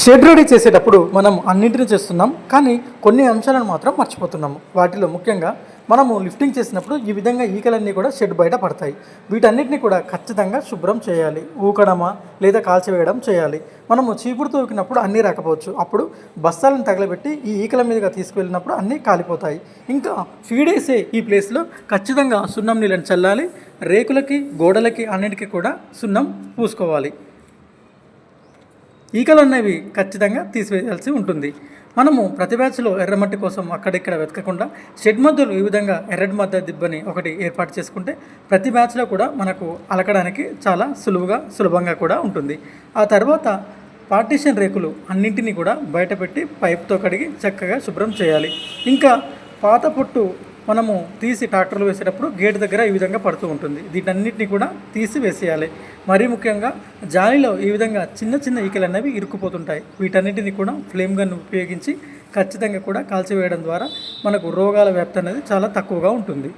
Shed ready చేసేటప్పుడు మనం అన్నింటినీ చేస్తున్నాం, కానీ కొన్ని అంశాలను మాత్రం మర్చిపోతున్నాము. వాటిలో ముఖ్యంగా మనము లిఫ్టింగ్ చేసినప్పుడు ఈ విధంగా ఈకలన్నీ కూడా షెడ్ బయట పడతాయి. వీటన్నిటిని కూడా ఖచ్చితంగా శుభ్రం చేయాలి. ఊకడమా లేదా కాల్చివేయడం చేయాలి. మనము చీపుడుతో ఊకినప్పుడు అన్నీ రాకపోవచ్చు. అప్పుడు బస్తాలను తగలబెట్టి ఈ ఈకల మీదుగా తీసుకువెళ్ళినప్పుడు అన్నీ కాలిపోతాయి. ఇంకా ఫీడ్ వేసే ఈ ప్లేస్లో ఖచ్చితంగా సున్నం నీళ్ళని చల్లాలి. రేకులకి, గోడలకి అన్నిటికీ కూడా సున్నం పూసుకోవాలి. ఈకలు అనేవి ఖచ్చితంగా తీసివేయాల్సి ఉంటుంది. మనము ప్రతి బ్యాచ్లో ఎర్రమట్టి కోసం అక్కడిక్కడ వెతకకుండా షెడ్ మధ్యలో ఈ విధంగా ఎర్రటి మధ్య దిబ్బని ఒకటి ఏర్పాటు చేసుకుంటే ప్రతి బ్యాచ్లో కూడా మనకు అలకడానికి చాలా సులభంగా కూడా ఉంటుంది. ఆ తర్వాత పార్టీషన్ రేకులు అన్నింటినీ కూడా బయటపెట్టి పైప్తో కడిగి చక్కగా శుభ్రం చేయాలి. ఇంకా పాత పొట్టు మనము తీసి ట్రాక్టర్లు వేసేటప్పుడు గేట్ దగ్గర ఈ విధంగా పడుతూ ఉంటుంది. వీటన్నిటిని కూడా తీసి వేసేయాలి. మరీ ముఖ్యంగా జాలిలో ఈ విధంగా చిన్న చిన్న ఈకలు అనేవి ఇరుక్కుపోతుంటాయి. వీటన్నిటిని కూడా ఫ్లేమ్ గన్ ఉపయోగించి ఖచ్చితంగా కూడా కాల్చివేయడం ద్వారా మనకు రోగాల వ్యాప్తి అనేది చాలా తక్కువగా ఉంటుంది.